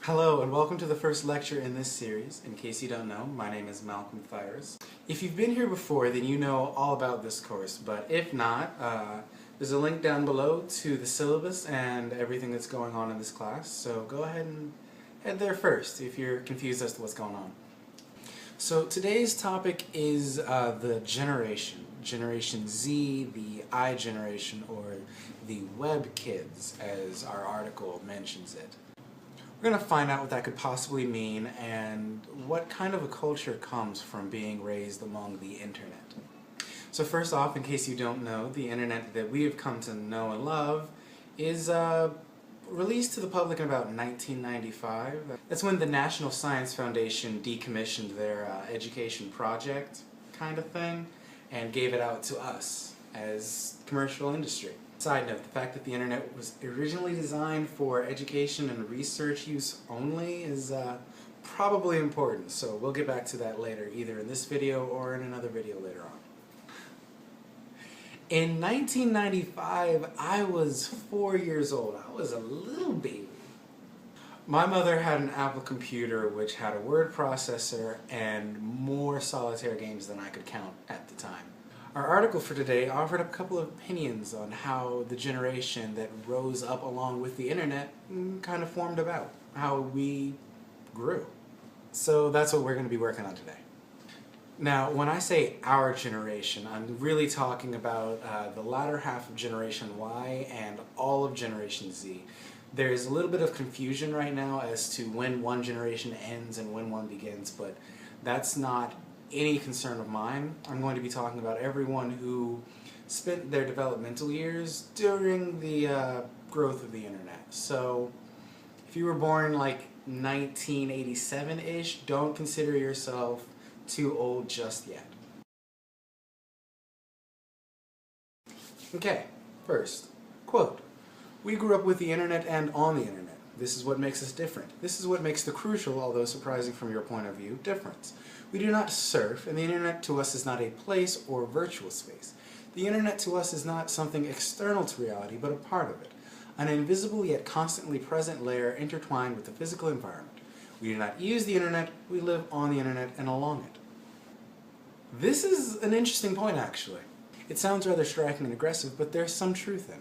Hello and welcome to the first lecture in this series. In case you don't know, my name is Malcolm Thires. If you've been here before, then you know all about this course, but if not, there's a link down below to the syllabus and everything that's going on in this class, so go ahead and head there first if you're confused as to what's going on. So today's topic is the Generation Z, the I generation, or the web kids, as our article mentions it. We're going to find out what that could possibly mean and what kind of a culture comes from being raised among the internet. So first off, in case you don't know, the internet that we have come to know and love is released to the public in about 1995. That's when the National Science Foundation decommissioned their education project kind of thing and gave it out to us as commercial industry. Side note, the fact that the internet was originally designed for education and research use only is probably important, so we'll get back to that later, either in this video or in another video later on. In 1995, I was 4 years old. I was a little baby. My mother had an Apple computer which had a word processor and more solitaire games than I could count at the time. Our article for today offered a couple of opinions on how the generation that rose up along with the internet kind of formed about, how we grew. So that's what we're going to be working on today. Now, when I say our generation, I'm really talking about the latter half of Generation Y and all of Generation Z. There's a little bit of confusion right now as to when one generation ends and when one begins, but that's not any concern of mine. I'm going to be talking about everyone who spent their developmental years during the growth of the internet. So if you were born like 1987-ish, don't consider yourself too old just yet. Okay, first, quote, "We grew up with the internet and on the internet. This is what makes us different. This is what makes the crucial, although surprising from your point of view, difference. We do not surf, and the internet to us is not a place or virtual space. The internet to us is not something external to reality, but a part of it, an invisible yet constantly present layer intertwined with the physical environment. We do not use the internet, we live on the internet and along it." This is an interesting point, actually. It sounds rather striking and aggressive, but there's some truth in it.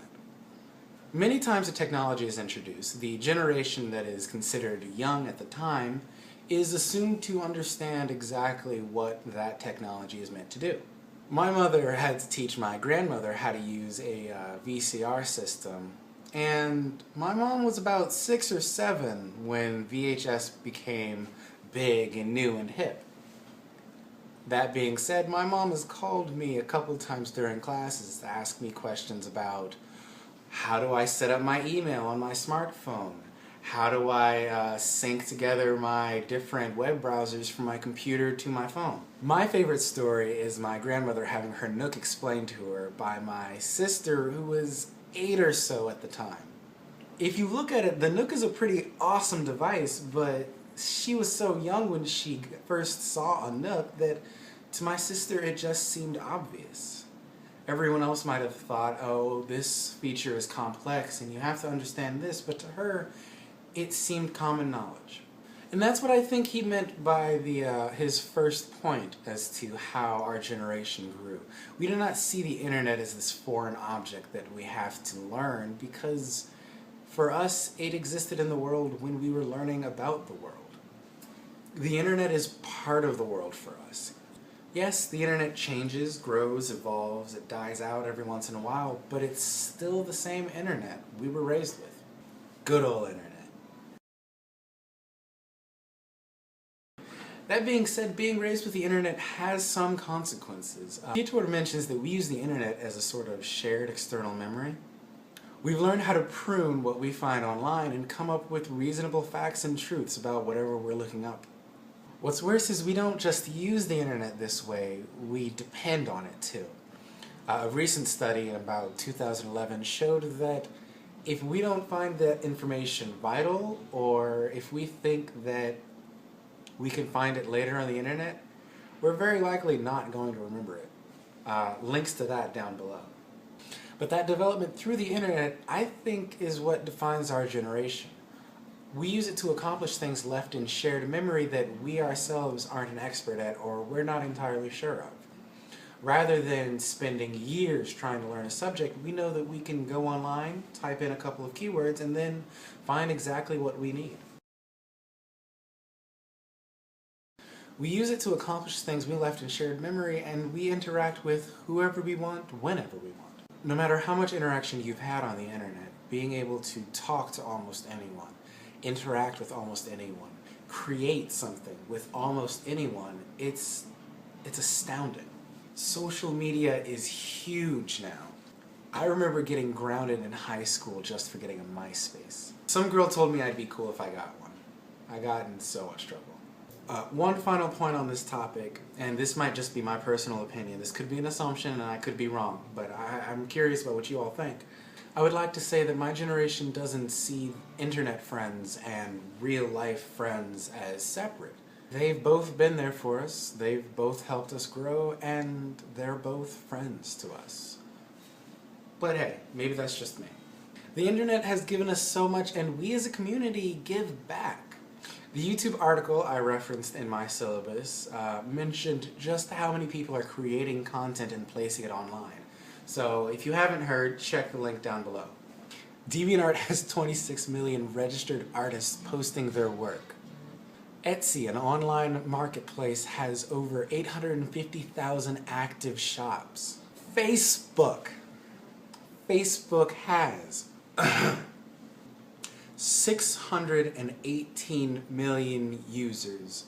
Many times a technology is introduced, the generation that is considered young at the time is assumed to understand exactly what that technology is meant to do. My mother had to teach my grandmother how to use a VCR system, and my mom was about 6 or 7 when VHS became big and new and hip. That being said, my mom has called me a couple times during classes to ask me questions about how do I set up my email on my smartphone? How do I sync together my different web browsers from my computer to my phone? My favorite story is my grandmother having her Nook explained to her by my sister, who was 8 or so at the time. If you look at it, the Nook is a pretty awesome device, but she was so young when she first saw a Nook that to my sister it just seemed obvious. Everyone else might have thought, oh, this feature is complex and you have to understand this, but to her, it seemed common knowledge. And that's what I think he meant by his first point as to how our generation grew. We do not see the internet as this foreign object that we have to learn, because for us, it existed in the world when we were learning about the world. The internet is part of the world for us. Yes, the internet changes, grows, evolves, it dies out every once in a while, but it's still the same internet we were raised with. Good old internet. That being said, being raised with the internet has some consequences. Piotr mentions that we use the internet as a sort of shared external memory. We've learned how to prune what we find online and come up with reasonable facts and truths about whatever we're looking up. What's worse is we don't just use the internet this way, we depend on it too. A recent study in about 2011 showed that if we don't find that information vital, or if we think that we can find it later on the internet, we're very likely not going to remember it. Links to that down below. But that development through the internet, I think, is what defines our generation. We use it to accomplish things left in shared memory that we ourselves aren't an expert at or we're not entirely sure of. Rather than spending years trying to learn a subject, we know that we can go online, type in a couple of keywords, and then find exactly what we need. We use it to accomplish things we left in shared memory, and we interact with whoever we want, whenever we want. No matter how much interaction you've had on the internet, being able to talk to almost anyone, interact with almost anyone, create something with almost anyone, it's astounding. Social media is huge now. I remember getting grounded in high school just for getting a MySpace. Some girl told me I'd be cool if I got one. I got in so much trouble. One final point on this topic, and this might just be my personal opinion. This could be an assumption and I could be wrong, but I'm curious about what you all think. I would like to say that my generation doesn't see internet friends and real life friends as separate. They've both been there for us, they've both helped us grow, and they're both friends to us. But hey, maybe that's just me. The internet has given us so much, and we as a community give back. The YouTube article I referenced in my syllabus mentioned just how many people are creating content and placing it online. So if you haven't heard, check the link down below. DeviantArt has 26 million registered artists posting their work. Etsy, an online marketplace, has over 850,000 active shops. Facebook has 618 million users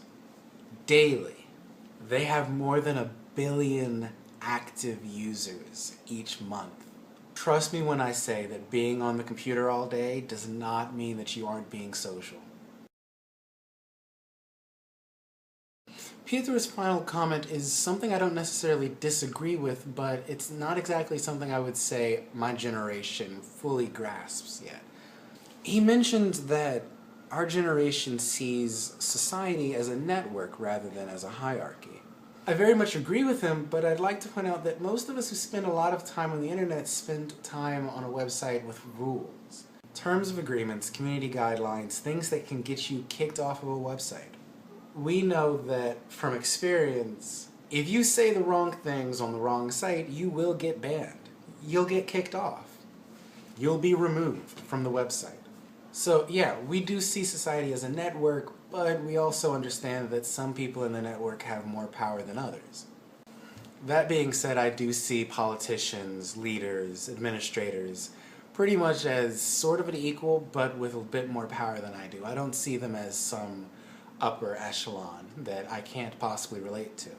daily. They have more than 1 billion active users each month. Trust me when I say that being on the computer all day does not mean that you aren't being social. Pietro's final comment is something I don't necessarily disagree with, but it's not exactly something I would say my generation fully grasps yet. He mentioned that our generation sees society as a network rather than as a hierarchy. I very much agree with him, but I'd like to point out that most of us who spend a lot of time on the internet spend time on a website with rules. Terms of agreements, community guidelines, things that can get you kicked off of a website. We know that from experience, if you say the wrong things on the wrong site, you will get banned. You'll get kicked off. You'll be removed from the website. So yeah, we do see society as a network, but we also understand that some people in the network have more power than others. That being said, I do see politicians, leaders, administrators, pretty much as sort of an equal, but with a bit more power than I do. I don't see them as some upper echelon that I can't possibly relate to.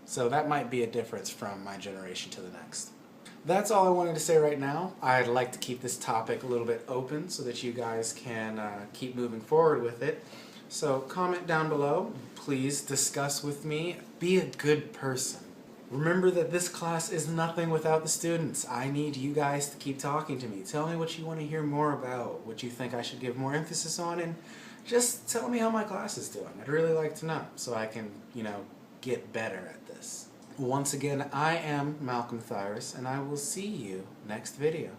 So that might be a difference from my generation to the next. That's all I wanted to say right now. I'd like to keep this topic a little bit open so that you guys can keep moving forward with it. So comment down below, please discuss with me, be a good person. Remember that this class is nothing without the students. I need you guys to keep talking to me. Tell me what you want to hear more about, what you think I should give more emphasis on, and just tell me how my class is doing. I'd really like to know so I can, get better at this. Once again, I am Malcolm Thyrus, and I will see you next video.